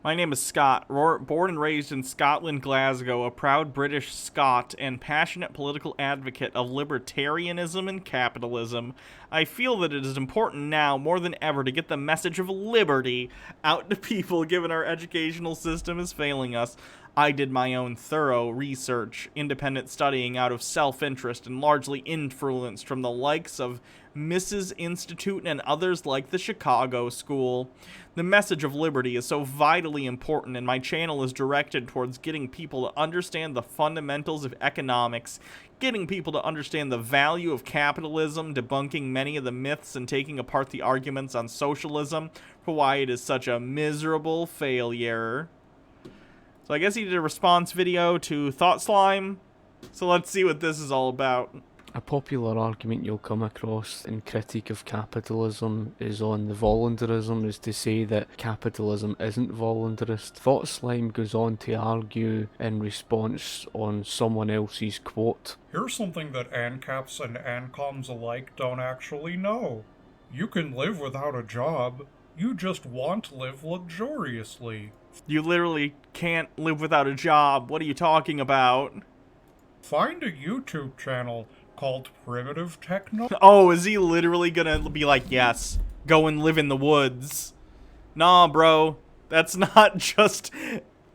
My name is Scott, born and raised in Scotland, Glasgow, a proud British Scot and passionate political advocate of libertarianism and capitalism. I feel that it is important now more than ever to get the message of liberty out to people given our educational system is failing us. I did my own thorough research, independent studying out of self-interest and largely influenced from the likes of Mrs. Institute and others like the Chicago School. The message of liberty is so vitally important, and my channel is directed towards getting people to understand the fundamentals of economics, getting people to understand the value of capitalism, debunking many of the myths, and taking apart the arguments on socialism for why it is such a miserable failure. So I guess he did a response video to Thought Slime, so let's see what this is all about. A popular argument you'll come across in critique of capitalism is on the voluntarism, is to say that capitalism isn't voluntarist. Thought Slime goes on to argue in response on someone else's quote. Here's something that ANCAPs and ANCOMs alike don't actually know. You can live without a job, you just want to live luxuriously. You literally can't live without a job. What are you talking about? Find a YouTube channel called Primitive Technology. Oh, is he literally gonna be like, yes, go and live in the woods? Nah, bro. That's not just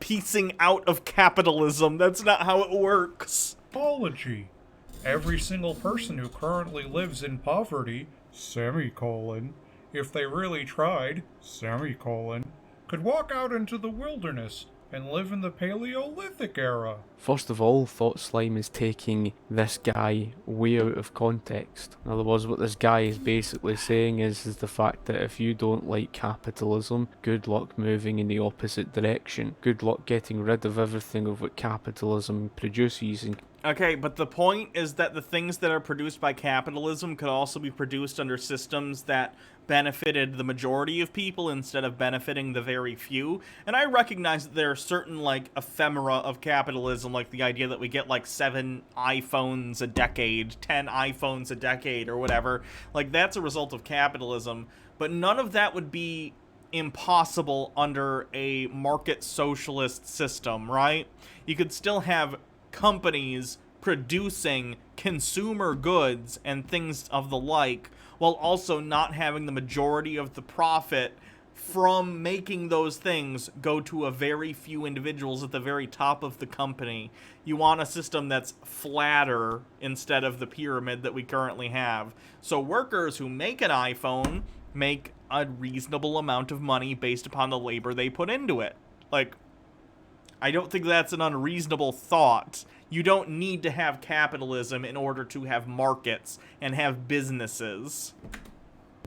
piecing out of capitalism. That's not how it works. Every single person who currently lives in poverty, semicolon, if they really tried, semicolon, could walk out into the wilderness and live in the Paleolithic era. First of all, Thought Slime is taking this guy way out of context. In other words, what this guy is basically saying is the fact that if you don't like capitalism, good luck moving in the opposite direction. Good luck getting rid of everything of what capitalism produces. Okay, but the point is that the things that are produced by capitalism could also be produced under systems that benefited the majority of people instead of benefiting the very few. And I recognize that there are certain, like, ephemera of capitalism, like the idea that we get, like, 7 iPhones a decade, 10 iPhones a decade, or whatever. Like, that's a result of capitalism. But none of that would be impossible under a market socialist system, right? You could still have companies producing consumer goods and things of the like, while also not having the majority of the profit from making those things go to a very few individuals at the very top of the company. You want a system that's flatter instead of the pyramid that we currently have. So workers who make an iPhone make a reasonable amount of money based upon the labor they put into it. Like, I don't think that's an unreasonable thought. You don't need to have capitalism in order to have markets and have businesses.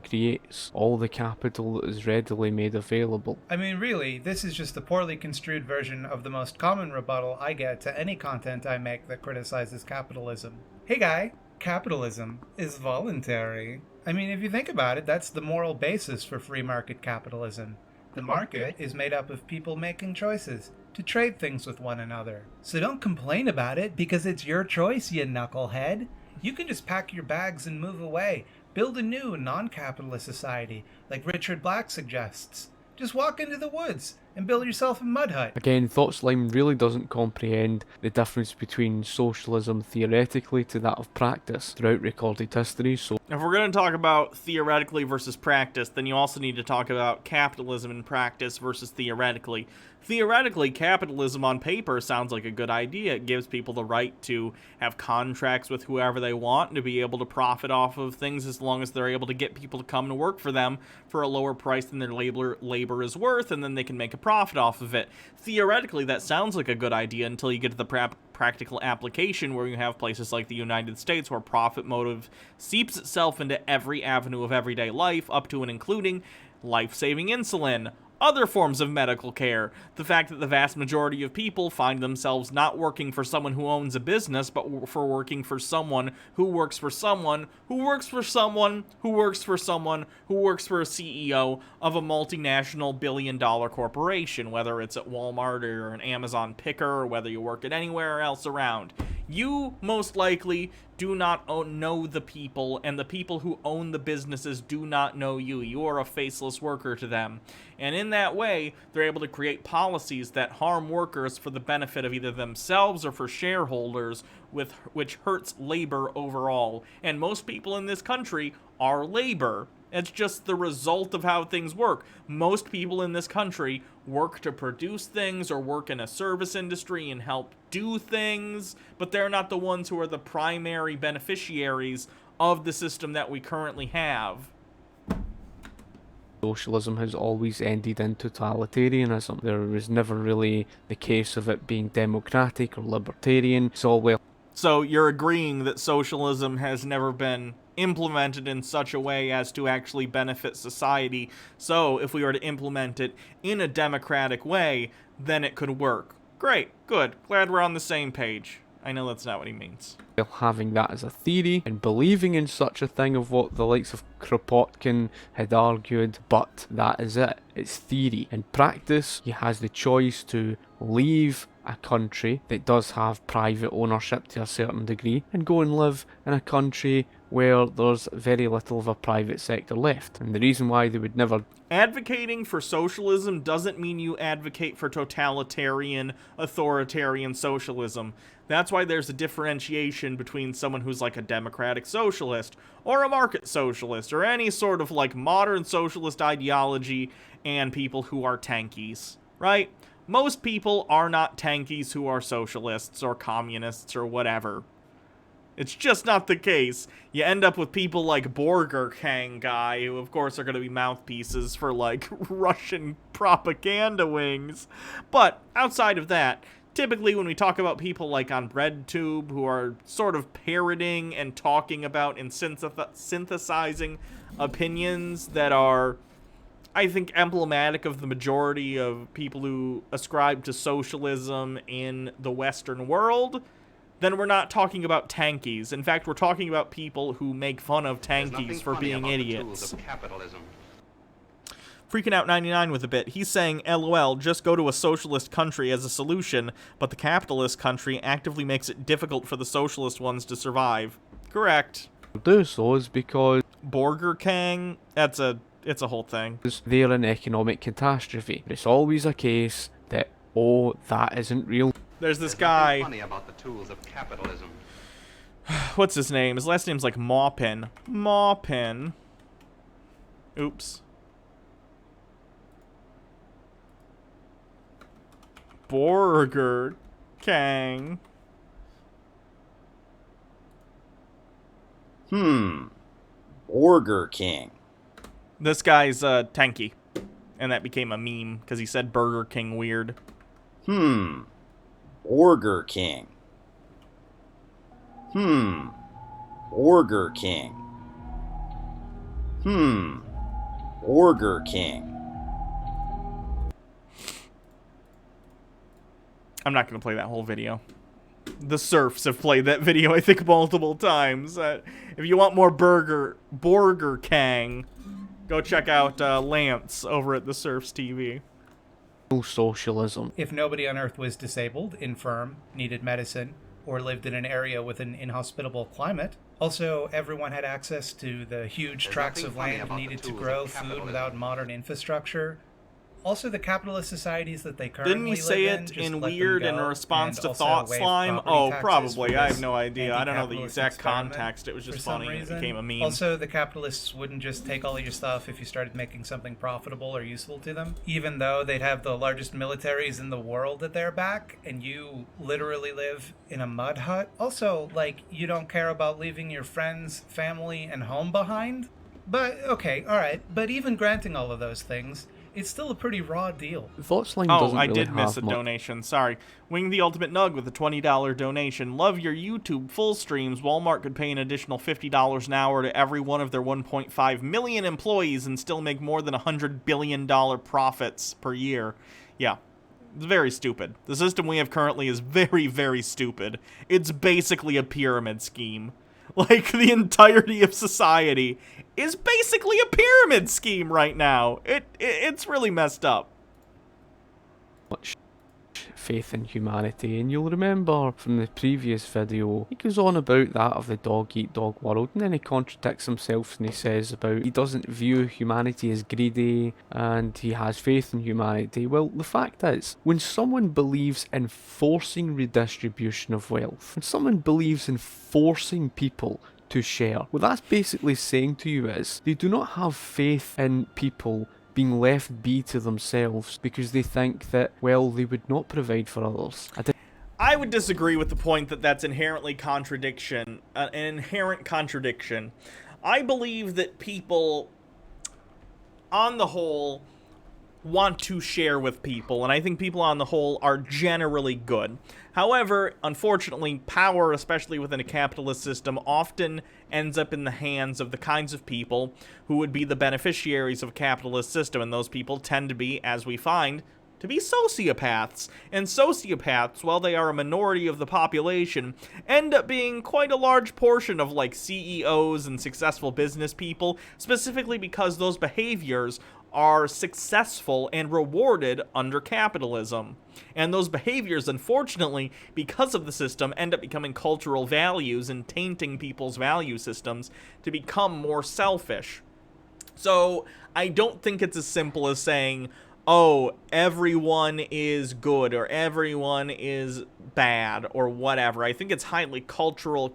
Creates all the capital that is readily made available. I mean, really, this is just a poorly construed version of the most common rebuttal I get to any content I make that criticizes capitalism. Hey guy, capitalism is voluntary. I mean, if you think about it, that's the moral basis for free market capitalism. The market is made up of people making choices to trade things with one another. So don't complain about it because it's your choice, you knucklehead. You can just pack your bags and move away. Build a new, non-capitalist society, like Richard Black suggests. Just walk into the woods and build yourself a mud hut. Again, Thought Slime really doesn't comprehend the difference between socialism theoretically to that of practice throughout recorded history. So if we're going to talk about theoretically versus practice, then you also need to talk about capitalism in practice versus theoretically. Theoretically, capitalism on paper sounds like a good idea. It gives people the right to have contracts with whoever they want and to be able to profit off of things as long as they're able to get people to come to work for them for a lower price than their labor is worth, and then they can make a profit off of it. Theoretically, that sounds like a good idea until you get to the practical application, where you have places like the United States where profit motive seeps itself into every avenue of everyday life, up to and including life-saving insulin, other forms of medical care, the fact that the vast majority of people find themselves not working for someone who owns a business, but for working for someone who works for someone who works for someone who works for someone who works for a CEO of a multinational billion-dollar corporation, whether it's at Walmart or an Amazon picker, or whether you work at anywhere else around. You most likely do not know the people, and the people who own the businesses do not know you. You are a faceless worker to them. And in that way, they're able to create policies that harm workers for the benefit of either themselves or for shareholders, which hurts labor overall. And most people in this country are labor. It's just the result of how things work. Most people in this country work to produce things or work in a service industry and help do things, but they're not the ones who are the primary beneficiaries of the system that we currently have. Socialism has always ended in totalitarianism. There was never really the case of it being democratic or libertarian. It's all well. So you're agreeing that socialism has never been implemented in such a way as to actually benefit society. So if we were to implement it in a democratic way, then it could work. Great, good. Glad we're on the same page. I know that's not what he means. Having that as a theory and believing in such a thing of what the likes of Kropotkin had argued, but that is it. It's theory. In practice, he has the choice to leave a country that does have private ownership to a certain degree and go and live in a country where there's very little of a private sector left. And the reason why they would never... Advocating for socialism doesn't mean you advocate for totalitarian, authoritarian socialism. That's why there's a differentiation between someone who's like a democratic socialist or a market socialist or any sort of like modern socialist ideology and people who are tankies, right? Most people are not tankies who are socialists or communists or whatever. It's just not the case. You end up with people like Burger King guy, who of course are going to be mouthpieces for like Russian propaganda wings. But outside of that, typically when we talk about people like on BreadTube who are sort of parroting and talking about and synthesizing opinions that are, I think, emblematic of the majority of people who ascribe to socialism in the Western world, then we're not talking about tankies. In fact, we're talking about people who make fun of tankies for being idiots. Freaking Out 99 with a bit. He's saying, LOL, just go to a socialist country as a solution, but the capitalist country actively makes it difficult for the socialist ones to survive. Correct. do so is because Burger King, it's a whole thing. They're an economic catastrophe. It's always a case that, oh, that isn't real. There's this guy. Funny about the tools of capitalism. What's his name? His last name's like Maupin. Maupin. Oops. Burger King. Burger King. This guy's tanky. And that became a meme because he said Burger King weird. Burger King. Burger King. Burger King. I'm not going to play that whole video. The Surfs have played that video, I think, multiple times. If you want more Burger King, go check out Lance over at the Surfs TV. Socialism. If nobody on Earth was disabled, infirm, needed medicine, or lived in an area with an inhospitable climate, also everyone had access to the huge tracts of land needed to grow food without modern infrastructure. Also, the capitalist societies that they currently Didn't he say live it just in let them weird go, in response and to also Thought waive Slime? property Oh, taxes probably. for I have this no idea. I don't know the anti-capitalist exact experiment context. It was just for some funny and it reason. became a meme. Also, the capitalists wouldn't just take all your stuff if you started making something profitable or useful to them, even though they'd have the largest militaries in the world at their back, and you literally live in a mud hut. Also, like, you don't care about leaving your friends, family, and home behind? But, okay, alright, but even granting all of those things, it's still a pretty raw deal. Thoughtslime Oh, doesn't I really did miss a have much. donation. Sorry. Wing the Ultimate Nug with a $20 donation. Love your YouTube full streams. Walmart could pay an additional $50 an hour to every one of their 1.5 million employees and still make more than $100 billion profits per year. Yeah. It's very stupid. The system we have currently is very, very stupid. It's basically a pyramid scheme. Like, the entirety of society is basically a pyramid scheme right now. It's really messed up. Much faith in humanity, and you'll remember from the previous video, he goes on about that of the dog-eat-dog world, and then he contradicts himself and he says about he doesn't view humanity as greedy, and he has faith in humanity. Well, the fact is, when someone believes in forcing redistribution of wealth, when someone believes in forcing people to share, what that's basically saying to you is, they do not have faith in people being left be to themselves because they think that, well, they would not provide for others. I would disagree with the point that that's an inherent contradiction. I believe that people, on the whole, want to share with people, and I think people on the whole are generally good. However, unfortunately, power, especially within a capitalist system, often ends up in the hands of the kinds of people who would be the beneficiaries of a capitalist system, and those people tend to be, as we find, to be sociopaths. And sociopaths, while they are a minority of the population, end up being quite a large portion of, like, CEOs and successful business people, specifically because those behaviors are successful and rewarded under capitalism. And those behaviors, unfortunately, because of the system, end up becoming cultural values and tainting people's value systems to become more selfish. So, I don't think it's as simple as saying, oh, everyone is good or everyone is bad or whatever. I think it's highly culturally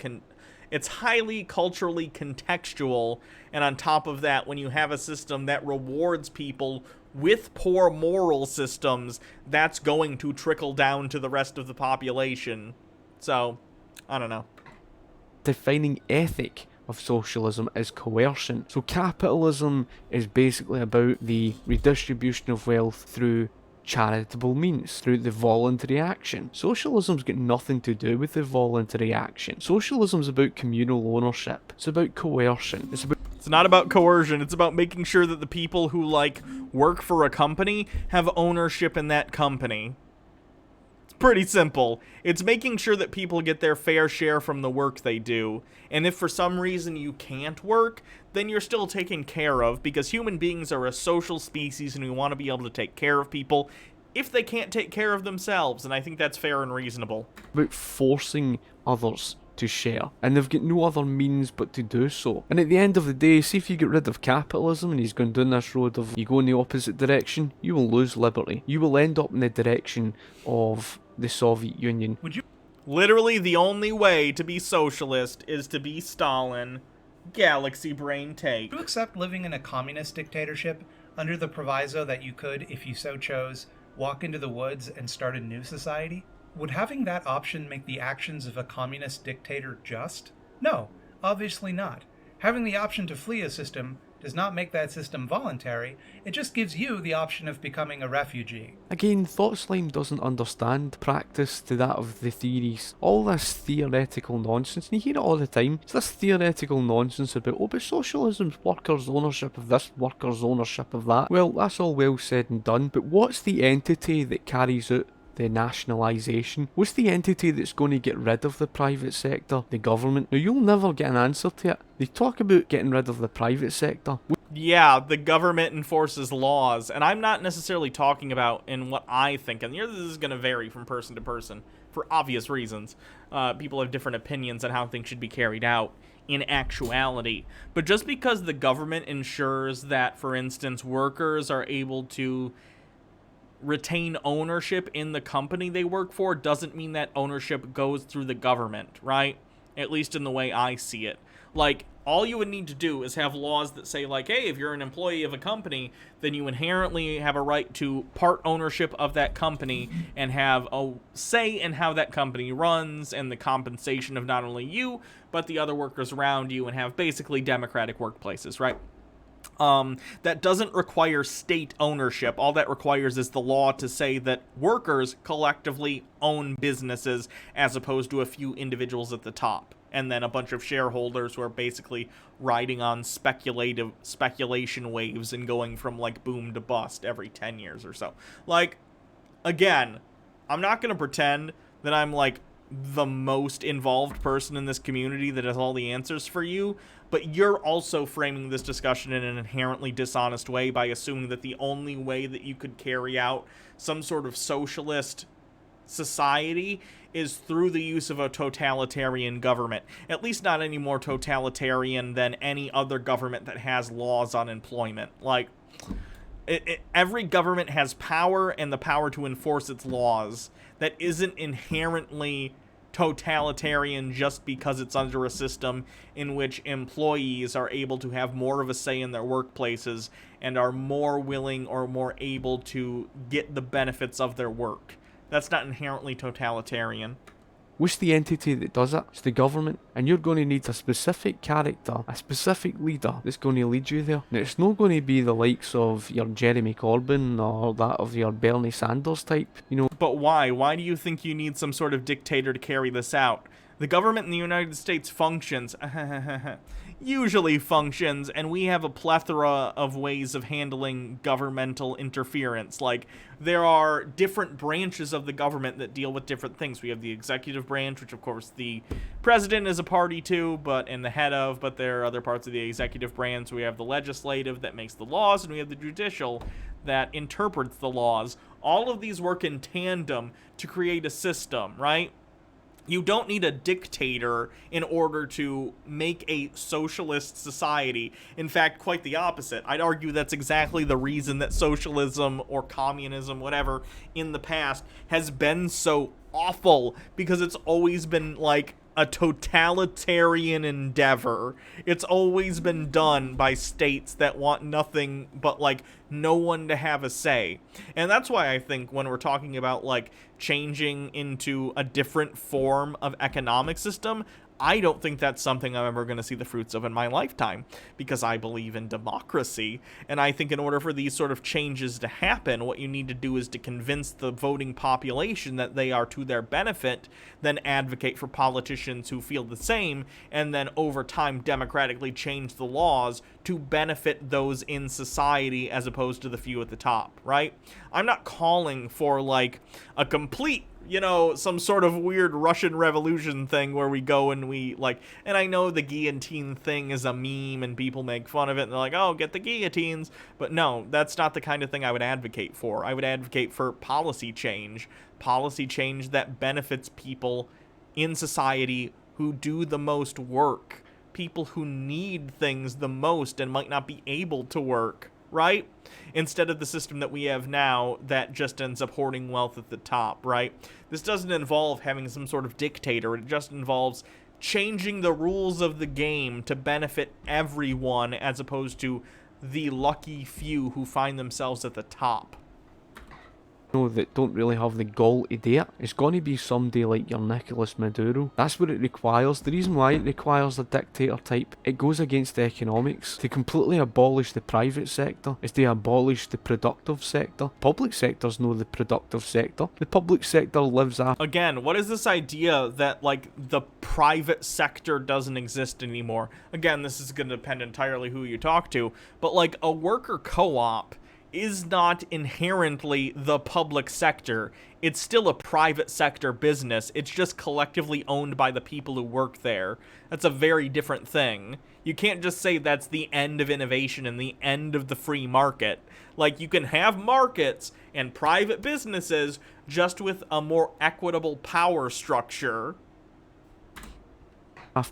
contextual, and on top of that, when you have a system that rewards people with poor moral systems, that's going to trickle down to the rest of the population. So, I don't know. Defining ethic of socialism is coercion. So capitalism is basically about the redistribution of wealth through charitable means, through the voluntary action. Socialism's got nothing to do with the voluntary action. Socialism's about communal ownership. It's about coercion. It's not about coercion. It's about making sure that the people who, like, work for a company have ownership in that company. It's pretty simple. It's making sure that people get their fair share from the work they do. And if for some reason you can't work, then you're still taken care of, because human beings are a social species and we want to be able to take care of people if they can't take care of themselves, and I think that's fair and reasonable. About forcing others to share, and they've got no other means but to do so. And at the end of the day, see, if you get rid of capitalism and he's going down this road of you go in the opposite direction, you will lose liberty. You will end up in the direction of the Soviet Union. Literally, the only way to be socialist is to be Stalin. Galaxy brain take. Would you accept living in a communist dictatorship under the proviso that you could, if you so chose, walk into the woods and start a new society? Would having that option make the actions of a communist dictator just? No, obviously not. Having the option to flee a system does not make that system voluntary, it just gives you the option of becoming a refugee. Again, Thought Slime doesn't understand practice to that of the theories. All this theoretical nonsense, and you hear it all the time, it's this theoretical nonsense about, oh, but socialism's workers' ownership of this, workers' ownership of that. Well, that's all well said and done, but what's the entity that carries out the nationalisation? What's the entity that's going to get rid of the private sector? The government? Now, you'll never get an answer to it. They talk about getting rid of the private sector. Yeah, the government enforces laws, and I'm not necessarily talking about in what I think, and this is going to vary from person to person for obvious reasons. People have different opinions on how things should be carried out in actuality. But just because the government ensures that, for instance, workers are able to retain ownership in the company they work for doesn't mean that ownership goes through the government, right? At least in the way I see it. Like, all you would need to do is have laws that say, like, hey, if you're an employee of a company, then you inherently have a right to part ownership of that company and have a say in how that company runs and the compensation of not only you, but the other workers around you, and have basically democratic workplaces, right? That doesn't require state ownership. All that requires is the law to say that workers collectively own businesses as opposed to a few individuals at the top, and then a bunch of shareholders who are basically riding on speculation waves and going from, like, boom to bust every 10 years or so. Like, again, I'm not going to pretend that I'm, like, the most involved person in this community that has all the answers for you, but you're also framing this discussion in an inherently dishonest way by assuming that the only way that you could carry out some sort of socialist society is through the use of a totalitarian government. At least not any more totalitarian than any other government that has laws on employment. Like, every government has power and the power to enforce its laws that isn't inherently totalitarian just because it's under a system in which employees are able to have more of a say in their workplaces and are more willing or more able to get the benefits of their work. That's not inherently totalitarian. What's the entity that does it? It's the government. And you're going to need a specific character, a specific leader that's going to lead you there. Now, it's not going to be the likes of your Jeremy Corbyn or that of your Bernie Sanders type, you know. But why? Why do you think you need some sort of dictator to carry this out? The government in the United States functions, usually functions, and we have a plethora of ways of handling governmental interference. Like, there are different branches of the government that deal with different things. We have the executive branch, which of course the president is a party to, but there are other parts of the executive branch. We have the legislative that makes the laws, and we have the judicial that interprets the laws. All of these work in tandem to create a system, right? You don't need a dictator in order to make a socialist society. In fact, quite the opposite. I'd argue that's exactly the reason that socialism or communism, whatever, in the past has been so awful, because it's always been like a totalitarian endeavor. It's always been done by states that want nothing but, like, no one to have a say. And that's why I think when we're talking about, like, changing into a different form of economic system, I don't think that's something I'm ever going to see the fruits of in my lifetime, because I believe in democracy, and I think in order for these sort of changes to happen, what you need to do is to convince the voting population that they are to their benefit, then advocate for politicians who feel the same, and then over time democratically change the laws to benefit those in society as opposed to the few at the top, right? I'm not calling for, like, a complete, you know, some sort of weird Russian Revolution thing where we go and we, like, and I know the guillotine thing is a meme and people make fun of it and they're like, oh, get the guillotines. But no, that's not the kind of thing I would advocate for. I would advocate for policy change that benefits people in society who do the most work, people who need things the most and might not be able to work, right? Instead of the system that we have now that just ends up hoarding wealth at the top, right? This doesn't involve having some sort of dictator. It just involves changing the rules of the game to benefit everyone as opposed to the lucky few who find themselves at the top. That don't really have the gall to do it. It's going to be somebody like your Nicolas Maduro. That's what it requires. The reason why it requires a dictator type, it goes against the economics. To completely abolish the private sector is to abolish the productive sector. Public sector's no the productive sector. The public sector lives after. Again, what is this idea that, like, the private sector doesn't exist anymore? Again, this is going to depend entirely who you talk to, but, like, a worker co-op is not inherently the public sector. It's still a private sector business. It's just collectively owned by the people who work there. That's a very different thing. You can't just say that's the end of innovation and the end of the free market. Like, you can have markets and private businesses just with a more equitable power structure.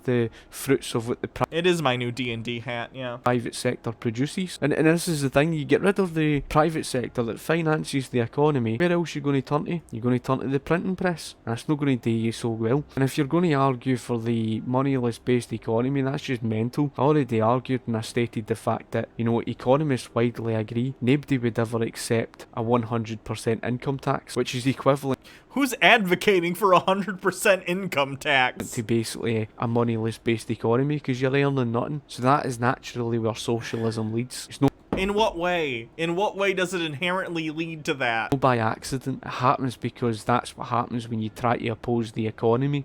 The fruits of what the it is my new D&D hat, yeah. Private sector produces. And this is the thing, you get rid of the private sector that finances the economy, where else are you going to turn to? You're going to turn to the printing press, and it's not going to do you so well. And if you're going to argue for the moneyless based economy, that's just mental. I already argued and I stated the fact that, you know, economists widely agree nobody would ever accept a 100% income tax, which is equivalent. Who's advocating for 100% income tax? To basically a moneyless based economy, because you're earning nothing. So that is naturally where socialism leads. It's not in what way? In what way does it inherently lead to that? by accident. It happens because that's what happens when you try to oppose the economy.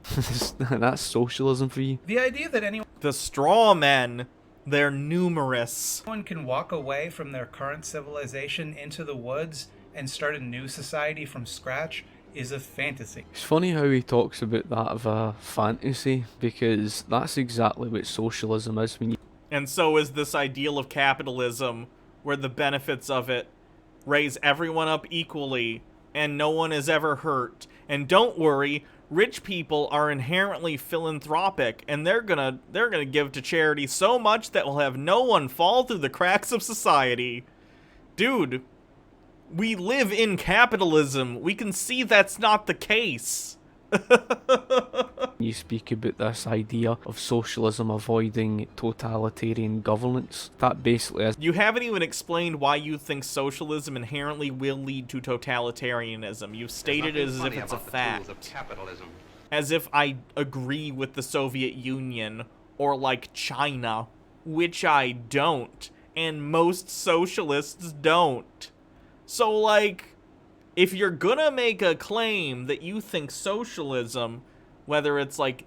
That's socialism for you. The idea that anyone The straw men, they're numerous. can walk away from their current civilization into the woods and start a new society from scratch is a fantasy. It's funny how he talks about that of a fantasy, because that's exactly what socialism is. When you And so is this ideal of capitalism, where the benefits of it raise everyone up equally, and no one is ever hurt. And don't worry, rich people are inherently philanthropic, and they're gonna give to charity so much that will have no one fall through the cracks of society. Dude, we live in capitalism. We can see that's not the case. You speak about this idea of socialism avoiding totalitarian governance. That basically is... You haven't even explained why you think socialism inherently will lead to totalitarianism. You've stated it as if it's a fact. As if I agree with the Soviet Union or like China, which I don't, and most socialists don't. So like, if you're gonna make a claim that you think socialism, whether it's like,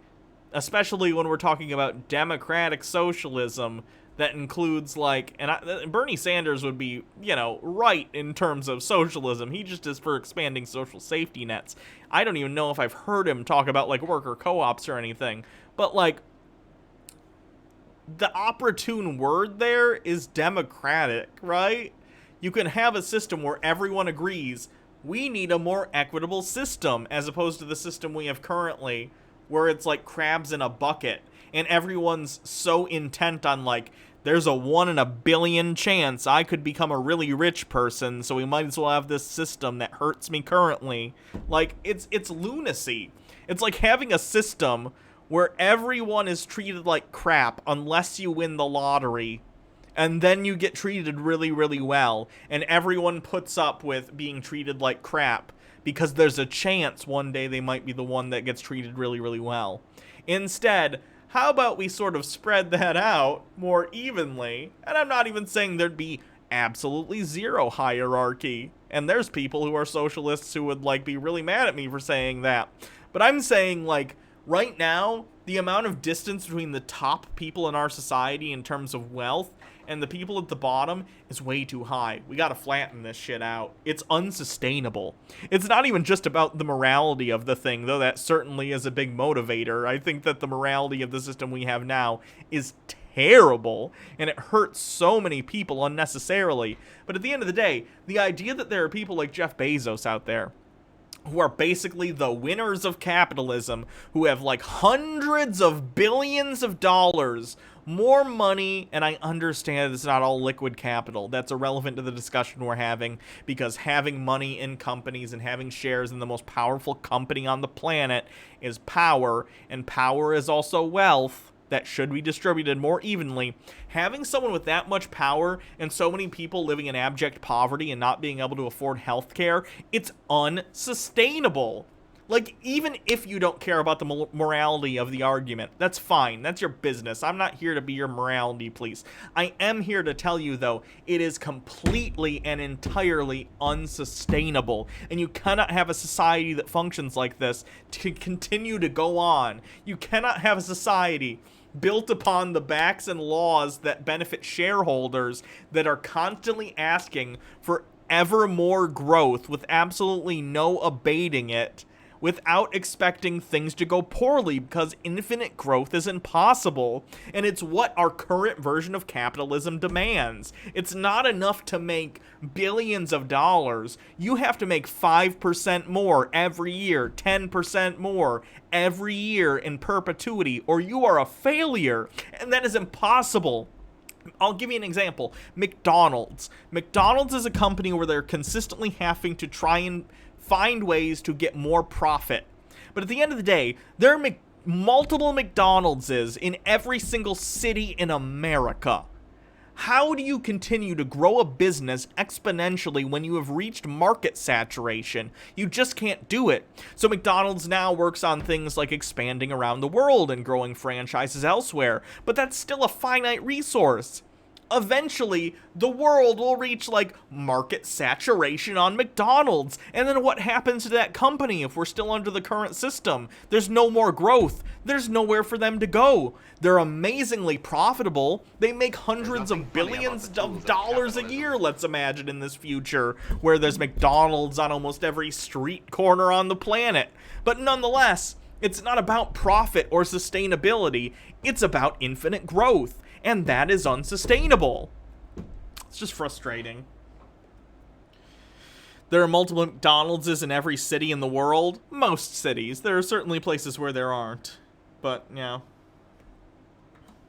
especially when we're talking about democratic socialism, that includes like, and Bernie Sanders would be, you know, right in terms of socialism. He just is for expanding social safety nets. I don't even know if I've heard him talk about like worker co-ops or anything, but like, the opportune word there is democratic, right? You can have a system where everyone agrees we need a more equitable system, as opposed to the system we have currently, where it's like crabs in a bucket, and everyone's so intent on like, there's a 1 in a billion chance I could become a really rich person, so we might as well have this system that hurts me currently. Like, it's lunacy. It's like having a system where everyone is treated like crap unless you win the lottery, and then you get treated really, really well, and everyone puts up with being treated like crap because there's a chance one day they might be the one that gets treated really, really well. Instead, how about we sort of spread that out more evenly? And I'm not even saying there'd be absolutely zero hierarchy, and there's people who are socialists who would like be really mad at me for saying that. But I'm saying, like, right now, the amount of distance between the top people in our society in terms of wealth and the people at the bottom is way too high. We gotta flatten this shit out. It's unsustainable. It's not even just about the morality of the thing, though that certainly is a big motivator. I think that the morality of the system we have now is terrible, and it hurts so many people unnecessarily. But at the end of the day, the idea that there are people like Jeff Bezos out there who are basically the winners of capitalism, who have like hundreds of billions of dollars, more money, and I understand it's not all liquid capital. That's irrelevant to the discussion we're having, because having money in companies and having shares in the most powerful company on the planet is power, and power is also wealth that should be distributed more evenly. Having someone with that much power and so many people living in abject poverty and not being able to afford healthcare, it's unsustainable. Like, even if you don't care about the morality of the argument, that's fine. That's your business. I'm not here to be your morality police. I am here to tell you, though, it is completely and entirely unsustainable. And you cannot have a society that functions like this to continue to go on. You cannot have a society built upon the backs and laws that benefit shareholders that are constantly asking for ever more growth with absolutely no abating it, without expecting things to go poorly, because infinite growth is impossible, and it's what our current version of capitalism demands. It's not enough to make billions of dollars. You have to make 5% more every year, 10% more every year in perpetuity, or you are a failure, and that is impossible. I'll give you an example. McDonald's. McDonald's is a company where they're consistently having to try and find ways to get more profit. But at the end of the day, there are multiple McDonald's's in every single city in America. How do you continue to grow a business exponentially when you have reached market saturation? You just can't do it. So McDonald's now works on things like expanding around the world and growing franchises elsewhere, but that's still a finite resource. Eventually, the world will reach, like, market saturation on McDonald's. And then what happens to that company if we're still under the current system? There's no more growth. There's nowhere for them to go. They're amazingly profitable. They make hundreds of billions of dollars a year, let's imagine, in this future, where there's McDonald's on almost every street corner on the planet. But nonetheless, it's not about profit or sustainability. It's about infinite growth. And that is unsustainable. It's just frustrating. There are multiple McDonald's in every city in the world. Most cities. There are certainly places where there aren't. But, yeah.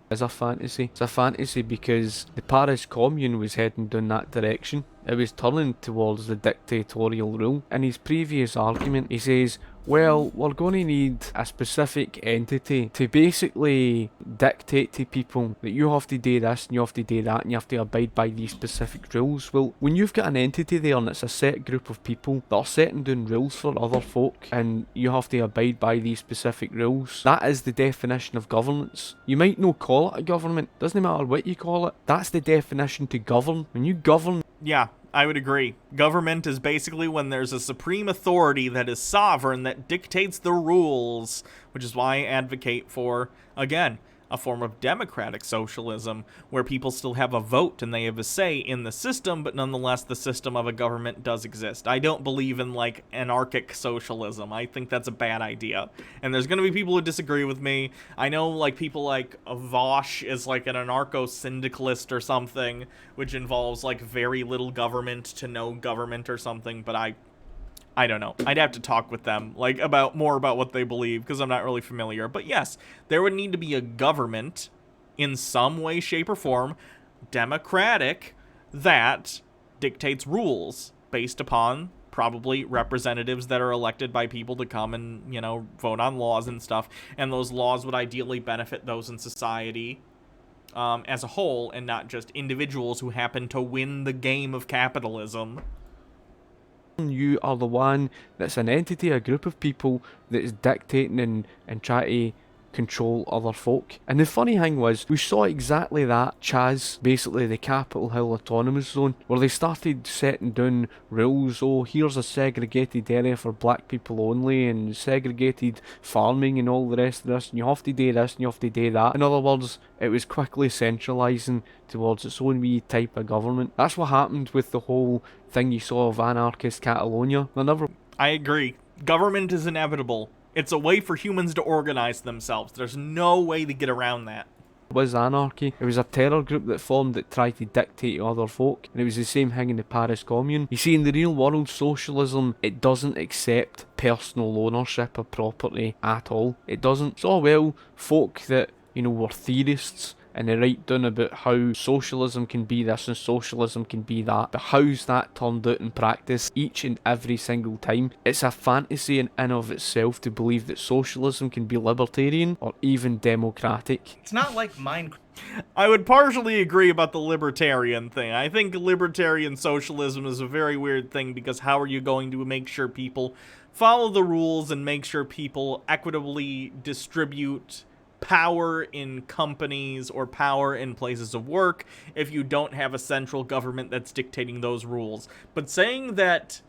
Is a fantasy. It's a fantasy because the Paris Commune was heading down that direction. It was turning towards the dictatorial rule. In his previous argument, he says, well, we're going to need a specific entity to basically dictate to people that you have to do this and you have to do that and you have to abide by these specific rules. Well, when you've got an entity there and it's a set group of people that are setting down rules for other folk and you have to abide by these specific rules, that is the definition of governance. You might not call it a government, doesn't matter what you call it, that's the definition to govern. When you govern... Yeah, I would agree. Government is basically when there's a supreme authority that is sovereign that dictates the rules, which is why I advocate for, again, a form of democratic socialism, where people still have a vote and they have a say in the system, but nonetheless the system of a government does exist. I don't believe in, like, anarchic socialism. I think that's a bad idea. And there's gonna be people who disagree with me. I know, like, people like Vosh is, like, an anarcho-syndicalist or something, which involves, like, very little government to no government or something, but I don't know. I'd have to talk with them, like, about what they believe, because I'm not really familiar. But yes, there would need to be a government in some way, shape, or form, democratic, that dictates rules based upon probably representatives that are elected by people to come and, you know, vote on laws and stuff. And those laws would ideally benefit those in society as a whole, and not just individuals who happen to win the game of capitalism. You are the one that's an entity, a group of people that is dictating and trying to control other folk. And the funny thing was, we saw exactly that Chaz, basically the Capitol Hill Autonomous Zone, where they started setting down rules. Oh, here's a segregated area for black people only, and segregated farming and all the rest of this, and you have to do this and you have to do that. In other words, it was quickly centralising towards its own wee type of government. That's what happened with the whole thing you saw of anarchist Catalonia. I agree. Government is inevitable. It's a way for humans to organize themselves. There's no way to get around that. It was anarchy. It was a terror group that formed that tried to dictate to other folk. And it was the same thing in the Paris Commune. You see, in the real world, socialism, it doesn't accept personal ownership of property at all. It doesn't. So, well, folk that, you know, were theorists, and they write down about how socialism can be this and socialism can be that, but how's that turned out in practice each and every single time? It's a fantasy in and of itself to believe that socialism can be libertarian or even democratic. It's not like Minecraft. I would partially agree about the libertarian thing. I think libertarian socialism is a very weird thing, because how are you going to make sure people follow the rules and make sure people equitably distribute power in companies or power in places of work if you don't have a central government that's dictating those rules? But saying that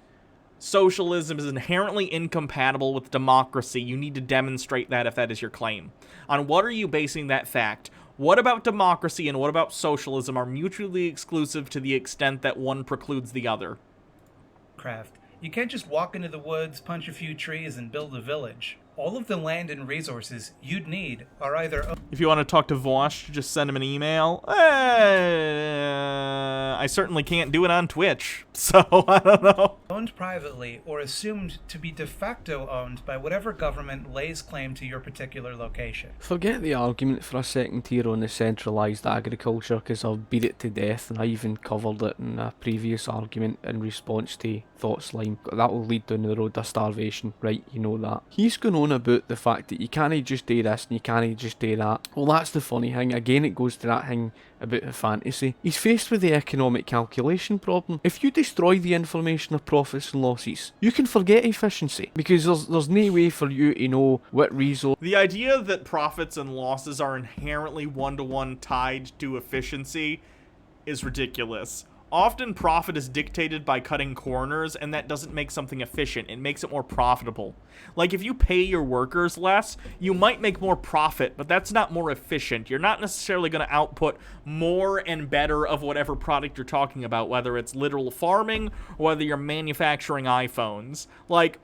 socialism is inherently incompatible with democracy, you need to demonstrate that if that is your claim. On what are you basing that fact? What about democracy and what about socialism are mutually exclusive to the extent that one precludes the other? You can't just walk into the woods, punch a few trees, and build a village. All of the land and resources you'd need are either... If you want to talk to Vosh, just send him an email. I certainly can't do it on Twitch, so I don't know. Owned privately or assumed to be de facto owned by whatever government lays claim to your particular location. Forget the argument for a second here on the centralised agriculture, because I've beat it to death and I even covered it in a previous argument in response to Thought Slime. That will lead down the road to starvation, right? You know that. He's going on about the fact that you can't just do this and you can't just do that. Well, that's the funny thing. Again, it goes to that thing about the fantasy. He's faced with the economic calculation problem. If you destroy the information of profits and losses, you can forget efficiency, because there's no way for you to know what resource... The idea that profits and losses are inherently one-to-one tied to efficiency is ridiculous. Often profit is dictated by cutting corners, and that doesn't make something efficient. It makes it more profitable. Like, if you pay your workers less, you might make more profit, but that's not more efficient. You're not necessarily going to output more and better of whatever product you're talking about, whether it's literal farming or whether you're manufacturing iPhones. Like,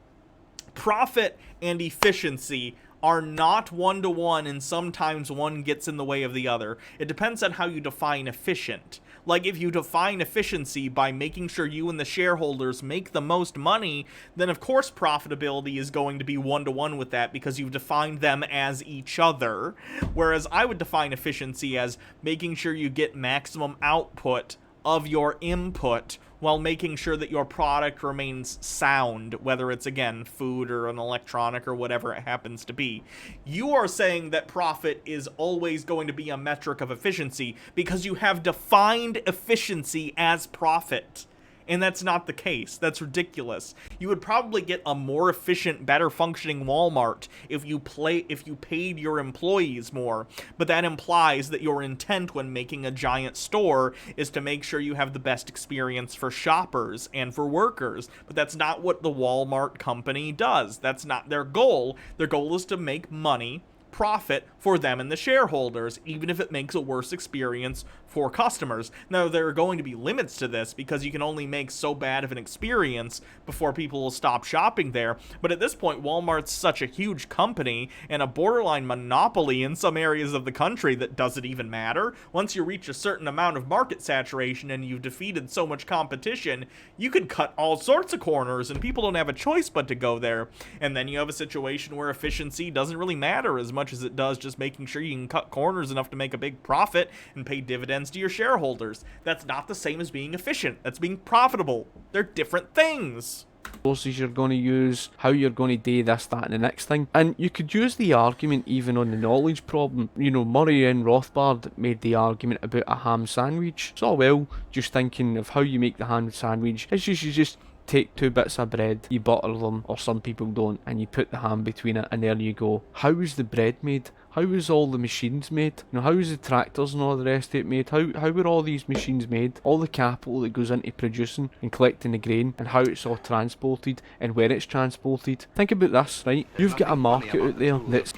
profit and efficiency are not one-to-one, and sometimes one gets in the way of the other. It depends on how you define efficient. Like, if you define efficiency by making sure you and the shareholders make the most money, then of course profitability is going to be one-to-one with that because you've defined them as each other. Whereas I would define efficiency as making sure you get maximum output of your input while making sure that your product remains sound, whether it's, again, food or an electronic or whatever it happens to be. You are saying that profit is always going to be a metric of efficiency because you have defined efficiency as profit. And that's not the case. That's ridiculous. You would probably get a more efficient, better functioning Walmart if you paid your employees more. But that implies that your intent when making a giant store is to make sure you have the best experience for shoppers and for workers. But that's not what the Walmart company does. That's not their goal. Their goal is to make money, profit for them and the shareholders, even if it makes a worse experience for customers. Now, there are going to be limits to this because you can only make so bad of an experience before people will stop shopping there. But at this point, Walmart's such a huge company and a borderline monopoly in some areas of the country that doesn't even matter. Once you reach a certain amount of market saturation and you've defeated so much competition, you can cut all sorts of corners and people don't have a choice but to go there. And then you have a situation where efficiency doesn't really matter as much as it does just making sure you can cut corners enough to make a big profit and pay dividends to your shareholders. That's not the same as being efficient. That's being profitable. They're different things. Sources you're going to use, how you're going to do this, that and the next thing. And you could use the argument even on the knowledge problem. You know, Murray and Rothbard made the argument about a ham sandwich. So well, just thinking of how you make the ham sandwich. It's just, you just take 2 bits of bread, you butter them, or some people don't, and you put the ham between it, and there you go. How is the bread made? How is all the machines made? You know, how is the tractors and all the rest of it made? How were all these machines made? All the capital that goes into producing and collecting the grain, and how it's all transported and where it's transported. Think about this, right? You've got a market out there that's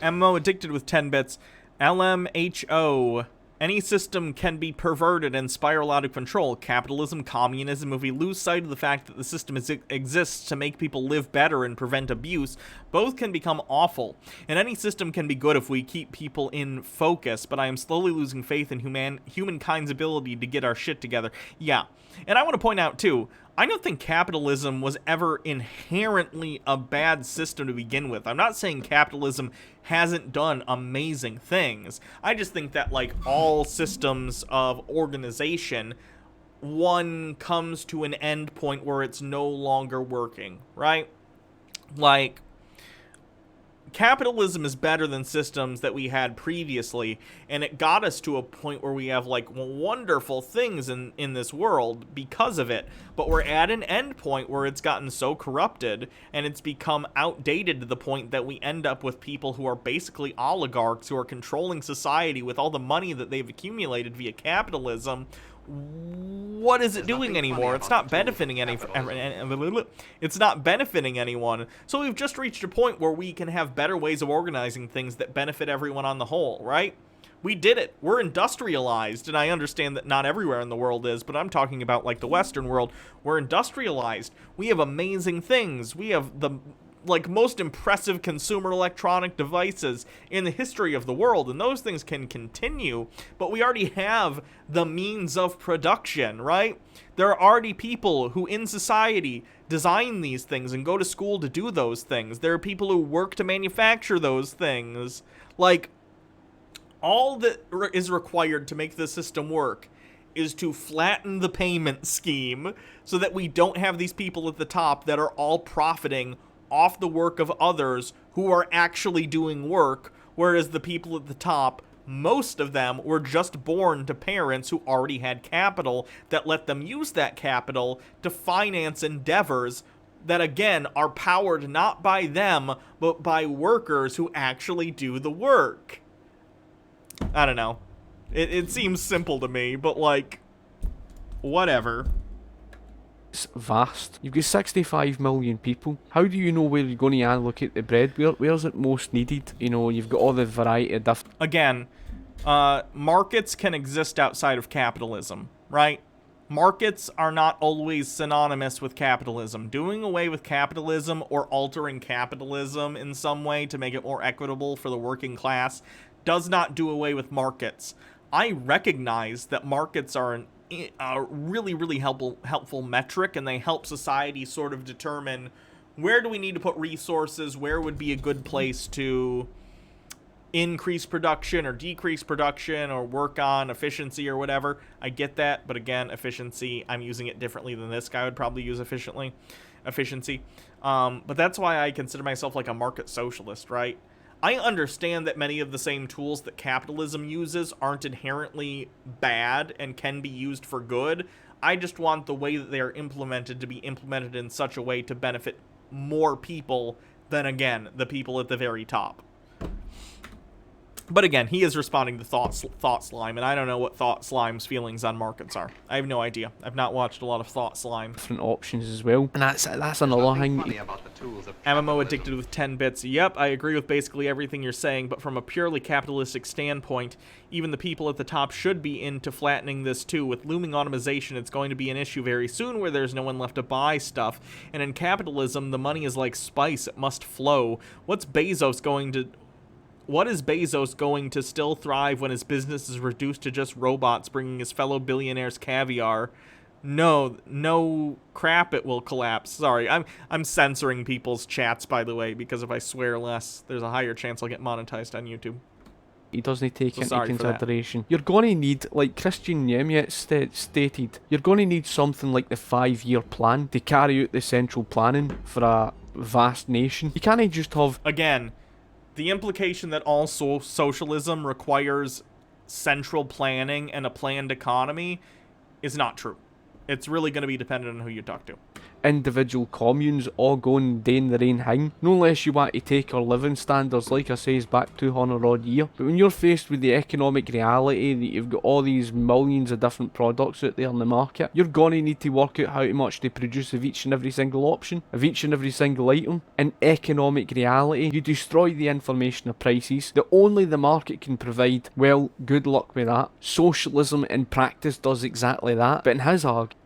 MMO addicted with 10 bits. LMHO. Any system can be perverted and spiral out of control. Capitalism, communism, if we lose sight of the fact that the system exists to make people live better and prevent abuse, both can become awful. And any system can be good if we keep people in focus, but I am slowly losing faith in humankind's ability to get our shit together. Yeah. And I want to point out, too, I don't think capitalism was ever inherently a bad system to begin with. I'm not saying capitalism hasn't done amazing things. I just think that, like all systems of organization, one comes to an end point where it's no longer working, right? Like, capitalism is better than systems that we had previously, and it got us to a point where we have, like, wonderful things in this world because of it, but we're at an end point where it's gotten so corrupted, and it's become outdated to the point that we end up with people who are basically oligarchs who are controlling society with all the money that they've accumulated via capitalism. What is it doing anymore? It's not benefiting it's not benefiting anyone. So we've just reached a point where we can have better ways of organizing things that benefit everyone on the whole, right? We did it. We're industrialized, and I understand that not everywhere in the world is, but I'm talking about, like, the Western world. We're industrialized. We have amazing things. We have the most impressive consumer electronic devices in the history of the world, and those things can continue, but we already have the means of production, right? There are already people who in society design these things and go to school to do those things. There are people who work to manufacture those things. Like, all that is required to make the system work is to flatten the payment scheme so that we don't have these people at the top that are all profiting off the work of others who are actually doing work, whereas the people at the top, most of them were just born to parents who already had capital that let them use that capital to finance endeavors that, again, are powered not by them, but by workers who actually do the work. I don't know. It seems simple to me, but, like, whatever. It's vast. You've got 65 million people. How do you know where you're going to allocate the bread? Where's it most needed? You know, you've got all the variety of different... Again, markets can exist outside of capitalism, right? Markets are not always synonymous with capitalism. Doing away with capitalism or altering capitalism in some way to make it more equitable for the working class does not do away with markets. I recognize that markets are a really, really helpful metric, and they help society sort of determine where do we need to put resources, where would be a good place to increase production or decrease production or work on efficiency or whatever. I get that, but again, efficiency, I'm using it differently than this guy would probably use efficiency. But that's why I consider myself like a market socialist, right? I understand that many of the same tools that capitalism uses aren't inherently bad and can be used for good. I just want the way that they are implemented to be implemented in such a way to benefit more people than, again, the people at the very top. But again, he is responding to Thought Slime, and I don't know what Thought Slime's feelings on markets are. I have no idea. I've not watched a lot of Thought Slime. Different options as well. And that's another Nothing thing. funny about the tools of MMO capitalism. addicted with 10 bits. Yep, I agree with basically everything you're saying, but from a purely capitalistic standpoint, even the people at the top should be into flattening this too. With looming automation, it's going to be an issue very soon where there's no one left to buy stuff. And in capitalism, the money is like spice. It must flow. What is Bezos going to still thrive when his business is reduced to just robots bringing his fellow billionaires caviar? No crap, it will collapse. Sorry, I'm censoring people's chats, by the way, because if I swear less, there's a higher chance I'll get monetized on YouTube. He doesn't take So into sorry for that. consideration. You're going to need, like Christian Niemiec stated, you're going to need something like the 5-year plan to carry out the central planning for a vast nation. You can't just have... Again, the implication that all socialism requires central planning and a planned economy is not true. It's really going to be dependent on who you talk to. individual communes all going doing their own thing. No less you want to take our living standards, like I says, back 200 odd year. But when you're faced with the economic reality that you've got all these millions of different products out there in the market, you're going to need to work out how much to produce of each and every single option, of each and every single item. In economic reality, you destroy the information of prices that only the market can provide. Well, good luck with that. Socialism in practice does exactly that, but in his argument,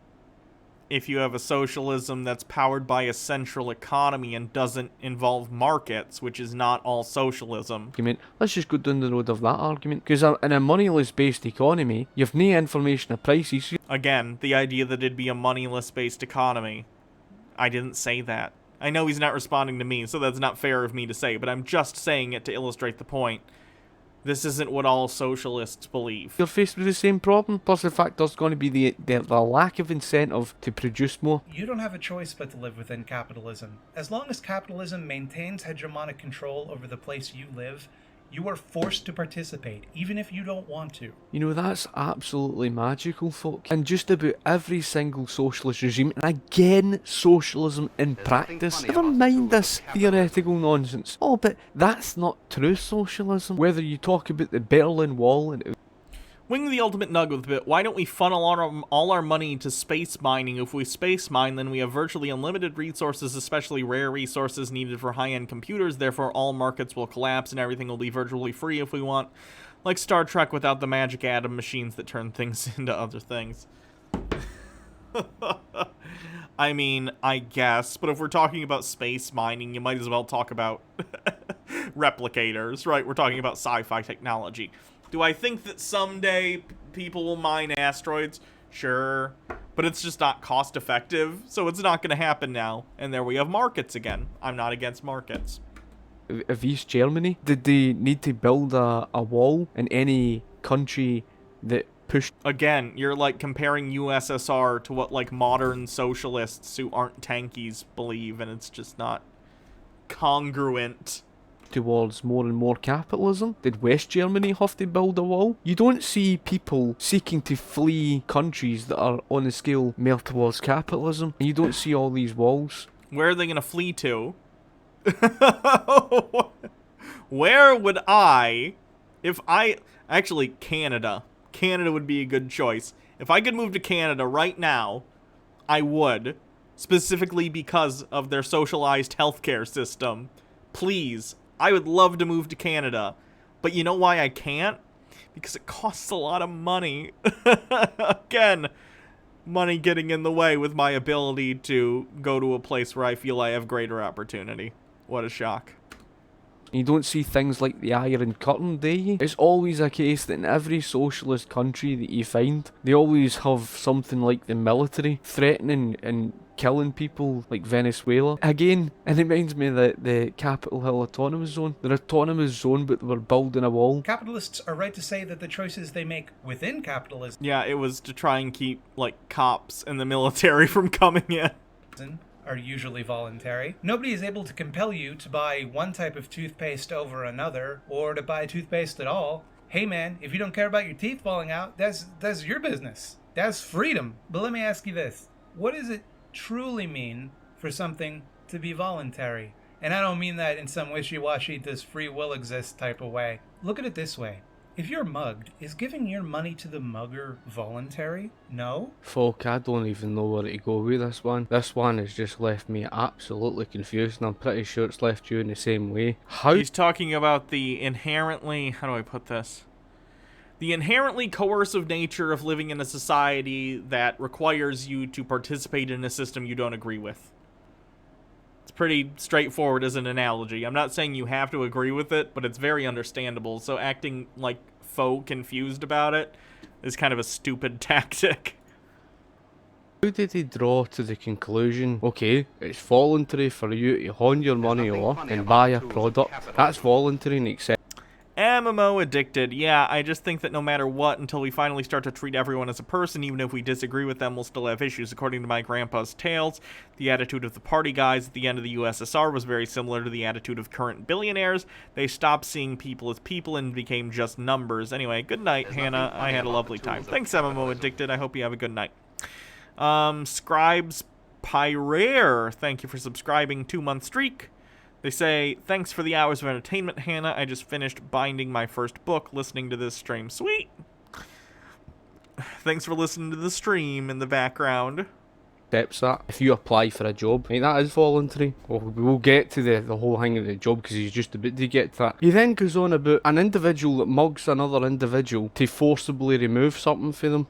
if you have a socialism that's powered by a central economy and doesn't involve markets, which is not all socialism. let's just go down the road of that argument. Because in a moneyless based economy, you've no information of prices. Again, the idea that it'd be a moneyless based economy. I didn't say that. I know he's not responding to me, so that's not fair of me to say, but I'm just saying it to illustrate the point. This isn't what all socialists believe. You're faced with the same problem, plus the fact there's going to be the lack of incentive to produce more. You don't have a choice but to live within capitalism. As long as capitalism maintains hegemonic control over the place you live, you are forced to participate, even if you don't want to. You know, that's absolutely magical, folk. And just about every single socialist regime, and again, socialism in There's nothing practice. funny Never about the mind tools this of capitalism. theoretical nonsense. Oh, but that's not true socialism. Whether you talk about the Berlin Wall and... Wing the ultimate nugget with a bit. Why don't we funnel all our money into space mining? If we space mine, then we have virtually unlimited resources, especially rare resources needed for high-end computers. Therefore, all markets will collapse and everything will be virtually free if we want. Like Star Trek without the magic atom machines that turn things into other things. I mean, I guess. But if we're talking about space mining, you might as well talk about replicators, right? We're talking about sci-fi technology. Do I think that someday people will mine asteroids? Sure. But it's just not cost effective, so it's not going to happen now. And there we have markets again. I'm not against markets. of East Germany. Did they need to build a wall in any country that pushed... Again, you're like comparing USSR to what like modern socialists who aren't tankies believe, and it's just not congruent. towards more and more capitalism? Did West Germany have to build a wall? You don't see people seeking to flee countries that are on the scale more towards capitalism, and you don't see all these walls. Where are they going to flee to? Where would actually, Canada. Canada would be a good choice. If I could move to Canada right now, I would. Specifically because of their socialized healthcare system. Please. I would love to move to Canada, but you know why I can't? Because it costs a lot of money. Again, money getting in the way with my ability to go to a place where I feel I have greater opportunity. What a shock. You don't see things like the Iron Curtain, do you? It's always a case that in every socialist country that you find, they always have something like the military threatening and killing people, like Venezuela. Again, it reminds me of the Capitol Hill Autonomous Zone. They're autonomous zone, but they were building a wall. Capitalists are right to say that the choices they make within capitalism Yeah, it was to try and keep, like, cops and the military from coming in. are usually voluntary. Nobody is able to compel you to buy one type of toothpaste over another, or to buy toothpaste at all. Hey man, if you don't care about your teeth falling out, that's your business. That's freedom. But let me ask you this. What does it truly mean for something to be voluntary? And I don't mean that in some wishy-washy, does free will exist type of way. Look at it this way. If you're mugged, is giving your money to the mugger voluntary? No? Folk, I don't even know where to go with this one. This one has just left me absolutely confused, and I'm pretty sure it's left you in the same way. How? He's talking about the inherently, how do I put this? The inherently coercive nature of living in a society that requires you to participate in a system you don't agree with. It's pretty straightforward as an analogy. I'm not saying you have to agree with it, but it's very understandable. So acting like faux confused about it is kind of a stupid tactic. How did he draw to the conclusion, okay, it's voluntary for you to hone your money off and buy a product. That's voluntary and accept. MMO addicted. Yeah, I just think that no matter what, until we finally start to treat everyone as a person, even if we disagree with them, we'll still have issues. According to my grandpa's tales, the attitude of the party guys at the end of the USSR was very similar to the attitude of current billionaires. They stopped seeing people as people and became just numbers. Anyway, good night, Hannah. I had a lovely time. Thanks, MMO addicted. I hope you have a good night. Scribes Pyraire, thank you for subscribing. 2-month streak. They say, thanks for the hours of entertainment, Hannah. I just finished binding my first book listening to this stream. Sweet! Thanks for listening to the stream in the background. Accepts that. If you apply for a job, right, that is voluntary. We'll get to the whole thing of the job because he's just about to get to that. He then goes on about an individual that mugs another individual to forcibly remove something for them.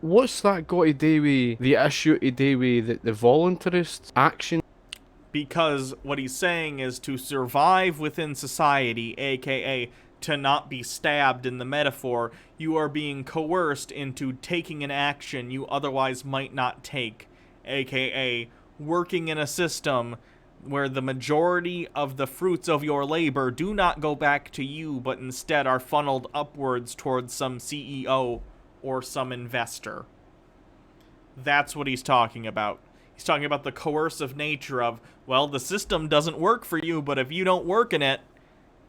What's that got to do with the issue to do with the voluntarist action? Because what he's saying is to survive within society, aka to not be stabbed in the metaphor, you are being coerced into taking an action you otherwise might not take, aka working in a system where the majority of the fruits of your labor do not go back to you, but instead are funneled upwards towards some CEO or some investor. That's what he's talking about. He's talking about the coercive nature of, well, the system doesn't work for you, but if you don't work in it,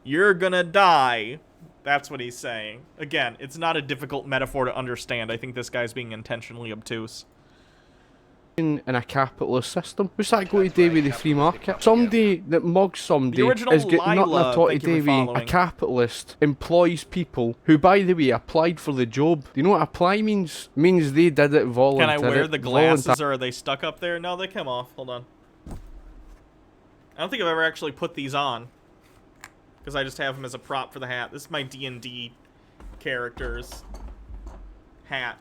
you're gonna die. That's what he's saying. Again, it's not a difficult metaphor to understand. I think this guy's being intentionally obtuse. In a capitalist system. What's that got to do with the free market? Somebody that mugs somebody is getting nothing at all to do with a capitalist employs people who, by the way, applied for the job. Do you know what apply means? It means they did it voluntarily. Can I wear the glasses or are they stuck up there? No, they come off. Hold on. I don't think I've ever actually put these on. Because I just have them as a prop for the hat. This is my D&D character's hat.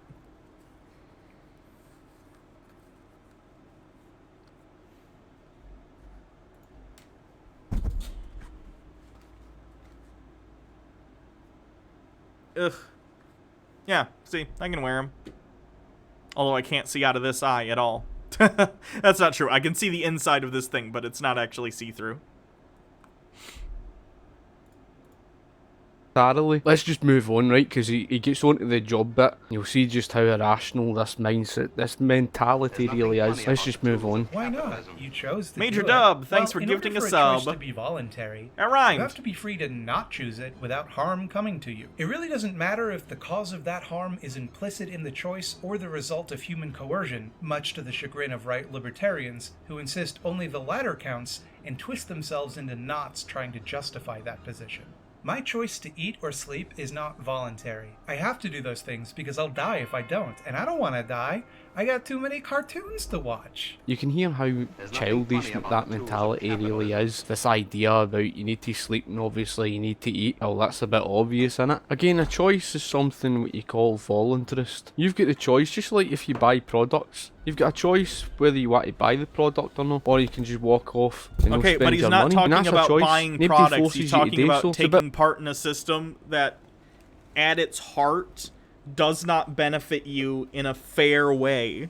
Ugh. Yeah, see, I can wear them. Although I can't see out of this eye at all. That's not true. I can see the inside of this thing, but it's not actually see-through. Thoroughly. Let's just move on, right? Because he gets onto the job bit. You'll see just how irrational this mindset, this mentality really is. Let's just move on. Why not? You chose to Major do Dub, it. thanks for in gifting order a for a choice sub. to be voluntary, That rhymed. you have to be free to not choose it without harm coming to you. It really doesn't matter if the cause of that harm is implicit in the choice or the result of human coercion, much to the chagrin of right libertarians, who insist only the latter counts and twist themselves into knots trying to justify that position. My choice to eat or sleep is not voluntary. I have to do those things because I'll die if I don't, and I don't want to die. I got too many cartoons to watch. You can hear how nothing childish funny about that the tools of mentality really capitalism. is. This idea about you need to sleep and obviously you need to eat. Oh, that's a bit obvious, innit? Again, a choice is something what you call voluntarist. You've got the choice, just like if you buy products. You've got a choice whether you want to buy the product or not, or you can just walk off and not Okay, spend but he's your not money. And talking that's a about choice. buying Nobody products. forces He's you to talking do about so. It's a bit- taking part in a system that, at its heart, does not benefit you in a fair way.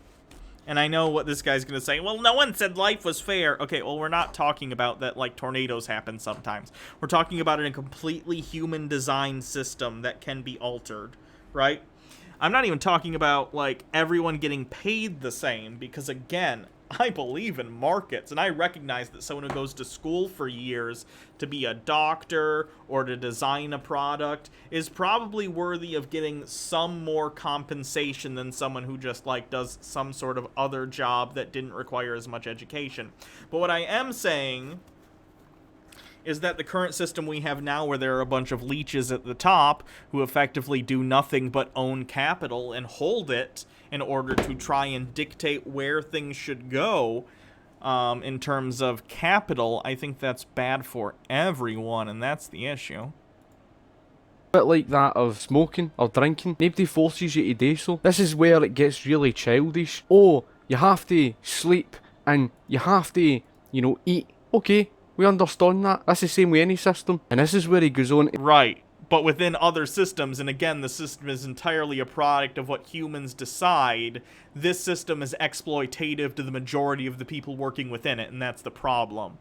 And I know what this guy's going to say. Well, no one said life was fair. Okay, well, we're not talking about that, like, tornadoes happen sometimes. We're talking about a completely human-designed system that can be altered, right? I'm not even talking about, like, everyone getting paid the same, because, again, I believe in markets, and I recognize that someone who goes to school for years to be a doctor or to design a product is probably worthy of getting some more compensation than someone who just, like, does some sort of other job that didn't require as much education. But what I am saying is that the current system we have now, where there are a bunch of leeches at the top who effectively do nothing but own capital and hold it in order to try and dictate where things should go in terms of capital, I think that's bad for everyone, and that's the issue. Bit like that of smoking or drinking. Nobody forces you to do so. This is where it gets really childish. Oh, you have to sleep and you have to, eat. Okay, we understand that. That's the same with any system. And this is where he goes on. Right. But within other systems, and again, the system is entirely a product of what humans decide, this system is exploitative to the majority of the people working within it, and that's the problem.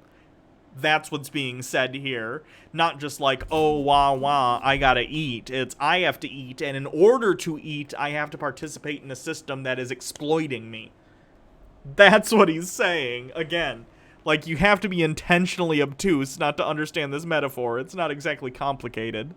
That's what's being said here. Not just like, oh, wah, wah, I gotta eat. It's, I have to eat, and in order to eat, I have to participate in a system that is exploiting me. That's what he's saying. Again, like, you have to be intentionally obtuse not to understand this metaphor. It's not exactly complicated.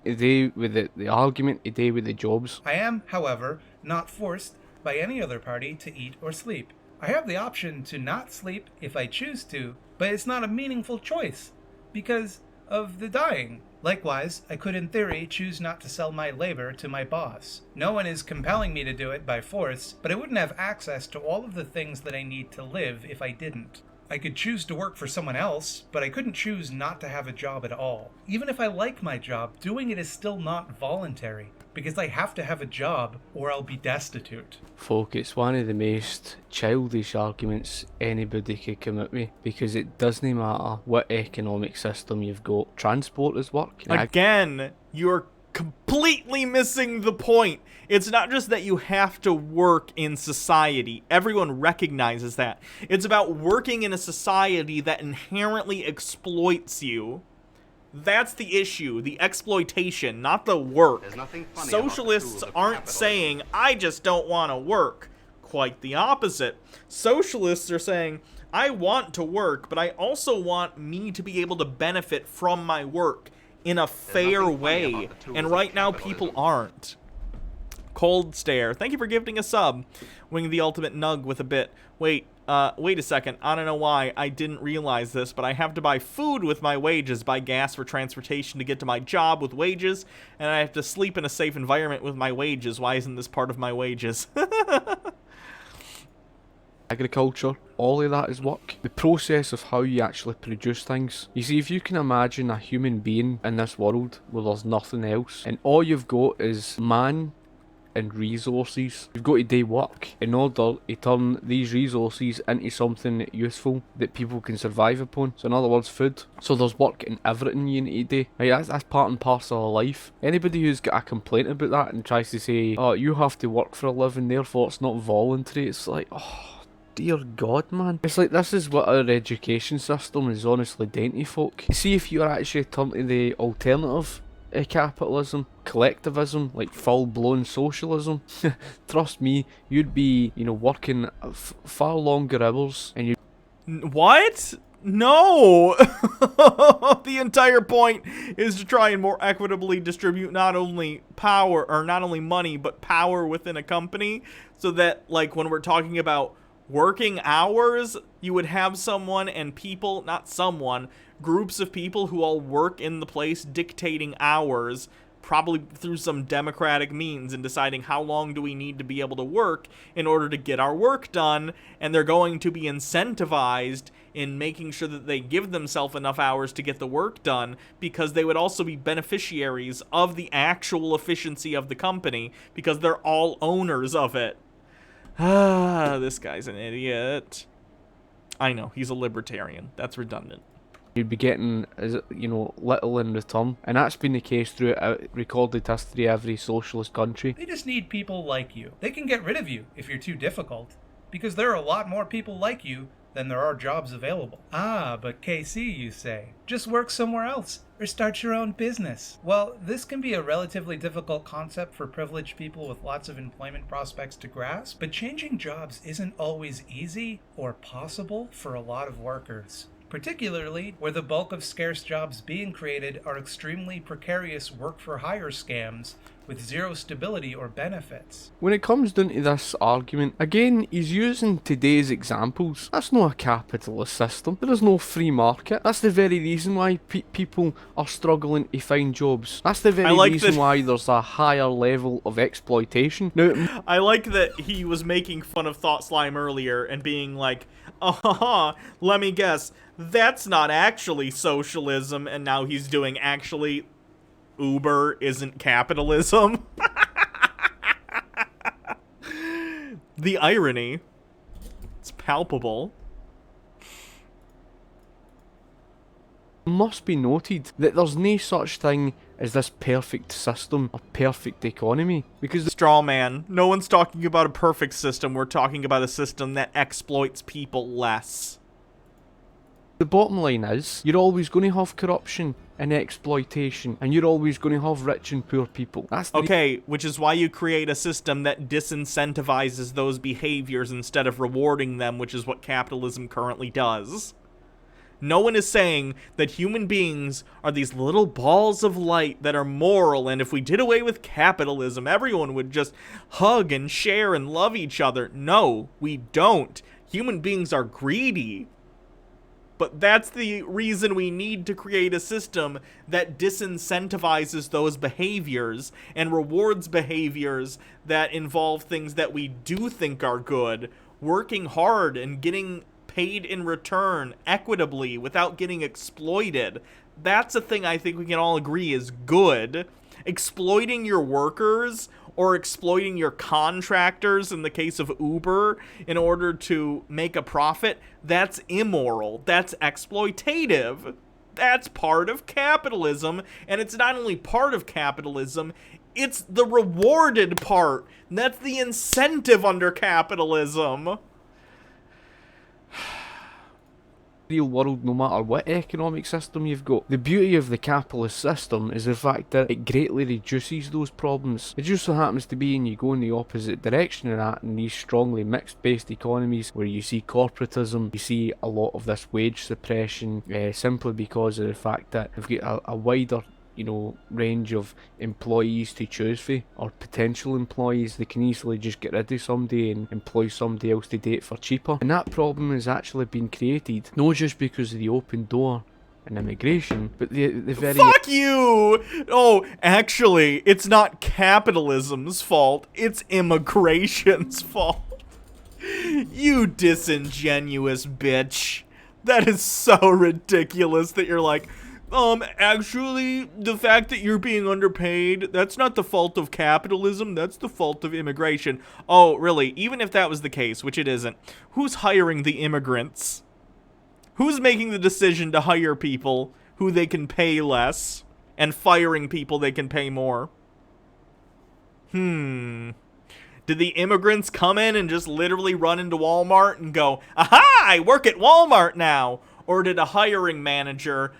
Today with the argument, today with the jobs. I am, however, not forced by any other party to eat or sleep. I have the option to not sleep if I choose to, but it's not a meaningful choice because of the dying. Likewise, I could in theory choose not to sell my labor to my boss. No one is compelling me to do it by force, but I wouldn't have access to all of the things that I need to live if I didn't. I could choose to work for someone else, but I couldn't choose not to have a job at all. Even if I like my job, doing it is still not voluntary, because I have to have a job or I'll be destitute. Folk, it's one of the most childish arguments anybody could come up with, because it doesn't matter what economic system you've got. Transport is work. Again, you're completely missing the point. It's not just that you have to work in society. Everyone recognizes that. It's about working in a society that inherently exploits you. That's the issue, the exploitation, not the work. There's nothing funny about the Socialists tools of aren't capitalism. saying, I just don't want to work. Quite the opposite. Socialists are saying, I want to work, but I also want me to be able to benefit from my work in a fair nothing funny way. about the tools And of right now, capitalism. people aren't. Cold Stare, thank you for gifting a sub. Wing the Ultimate Nug with a bit. Wait a second. I don't know why I didn't realize this, but I have to buy food with my wages, buy gas for transportation to get to my job with wages, and I have to sleep in a safe environment with my wages. Why isn't this part of my wages? Agriculture, all of that is work. The process of how you actually produce things. You see, if you can imagine a human being in this world where there's nothing else, and all you've got is man and resources, you've got to do work in order to turn these resources into something useful that people can survive upon. So in other words, food. So there's work in everything you need to do. Right, that's part and parcel of life. Anybody who's got a complaint about that and tries to say, oh, you have to work for a living, therefore it's not voluntary, it's like, oh, dear God, man. It's like, this is what our education system is honestly doing to folk. See, if you actually turn to the alternative capitalism, collectivism, like full-blown socialism, trust me, you'd be, working far longer hours, and you. What? No! The entire point is to try and more equitably distribute not only power, or not only money, but power within a company, so that, like, when we're talking about working hours, you would have someone and people, not someone, groups of people who all work in the place dictating hours, probably through some democratic means, in deciding how long do we need to be able to work in order to get our work done, and they're going to be incentivized in making sure that they give themselves enough hours to get the work done, because they would also be beneficiaries of the actual efficiency of the company, because they're all owners of it. This guy's an idiot. I know, he's a libertarian. That's redundant. You'd be getting, little in return. And that's been the case throughout recorded history, every socialist country. They just need people like you. They can get rid of you if you're too difficult, because there are a lot more people like you than there are jobs available. Ah, but KC, you say. Just work somewhere else, or start your own business. Well, this can be a relatively difficult concept for privileged people with lots of employment prospects to grasp, but changing jobs isn't always easy or possible for a lot of workers. Particularly where the bulk of scarce jobs being created are extremely precarious work-for-hire scams with zero stability or benefits. When it comes down to this argument, again, he's using today's examples. That's not a capitalist system. There is no free market. That's the very reason why people are struggling to find jobs. That's the very reason why there's a higher level of exploitation. Now, I like that he was making fun of Thought Slime earlier and being like, let me guess, that's not actually socialism, and now he's doing actually Uber isn't capitalism. The irony. It's palpable. it must be noted that there's no such thing as this perfect system or perfect economy, because Straw man. No one's talking about a perfect system. We're talking about a system that exploits people less. the bottom line is, you're always going to have corruption and exploitation, and you're always going to have rich and poor people. That's the Okay, which is why you create a system that disincentivizes those behaviors instead of rewarding them, which is what capitalism currently does. No one is saying that human beings are these little balls of light that are moral, and if we did away with capitalism, everyone would just hug and share and love each other. No, we don't. Human beings are greedy. But that's the reason we need to create a system that disincentivizes those behaviors and rewards behaviors that involve things that we do think are good, working hard and getting paid in return equitably without getting exploited. That's a thing I think we can all agree is good. Exploiting your workers or exploiting your contractors in the case of Uber in order to make a profit, that's immoral. That's exploitative. That's part of capitalism, and it's not only part of capitalism, it's the rewarded part. That's the incentive under capitalism. real world, no matter what economic system you've got. The beauty of the capitalist system is the fact that it greatly reduces those problems. It just so happens to be, and you go in the opposite direction of that, in these strongly mixed-based economies where you see corporatism, you see a lot of this wage suppression, simply because of the fact that you've got a wider range of employees to choose for, or potential employees. They can easily just get rid of somebody and employ somebody else to do it for cheaper. And that problem has actually been created, not just because of the open door and immigration, but the very... Fuck you! Oh, actually, it's not capitalism's fault, it's immigration's fault. You disingenuous bitch. That is so ridiculous that you're like, actually, the fact that you're being underpaid, that's not the fault of capitalism, that's the fault of immigration. Oh, really? Even if that was the case, which it isn't, who's hiring the immigrants? Who's making the decision to hire people who they can pay less and firing people they can pay more? Did the immigrants come in and just literally run into Walmart and go, aha, I work at Walmart now? Or did a hiring manager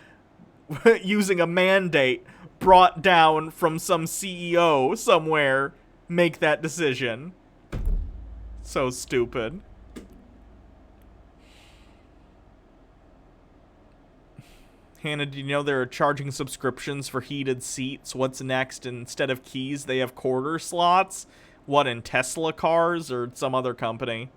using a mandate brought down from some CEO somewhere make that decision? So stupid. Hannah, do you know they're charging subscriptions for heated seats? What's next? Instead of keys, they have quarter slots? What, in Tesla cars or some other company?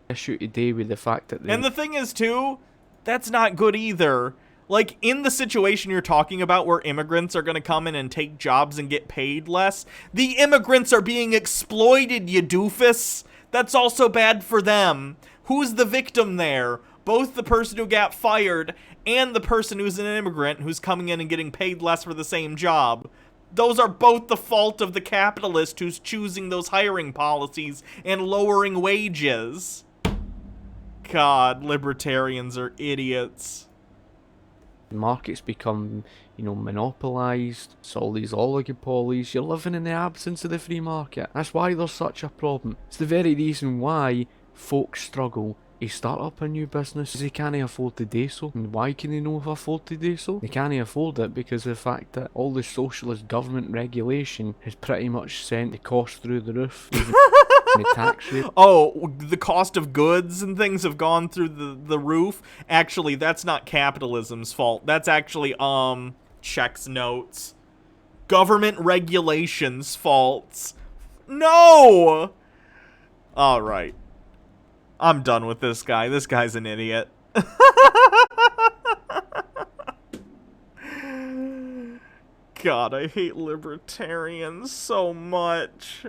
issue today with the fact that And the thing is, too, that's not good either. Like, in the situation you're talking about where immigrants are going to come in and take jobs and get paid less, the immigrants are being exploited, you doofus. That's also bad for them. Who's the victim there? Both the person who got fired and the person who's an immigrant who's coming in and getting paid less for the same job. Those are both the fault of the capitalist who's choosing those hiring policies and lowering wages. God, libertarians are idiots. Markets become, monopolised. It's all these oligopolies. You're living in the absence of the free market. That's why there's such a problem. It's the very reason why folks struggle to start up a new business, because they can't afford to do so. And why can they not afford to do so? They can't afford it because of the fact that all the socialist government regulation has pretty much sent the cost through the roof. The tax rate. Oh, the cost of goods and things have gone through the roof? Actually, that's not capitalism's fault. That's actually, checks notes. Government regulations' faults. No! Alright. I'm done with this guy. This guy's an idiot. God, I hate libertarians so much.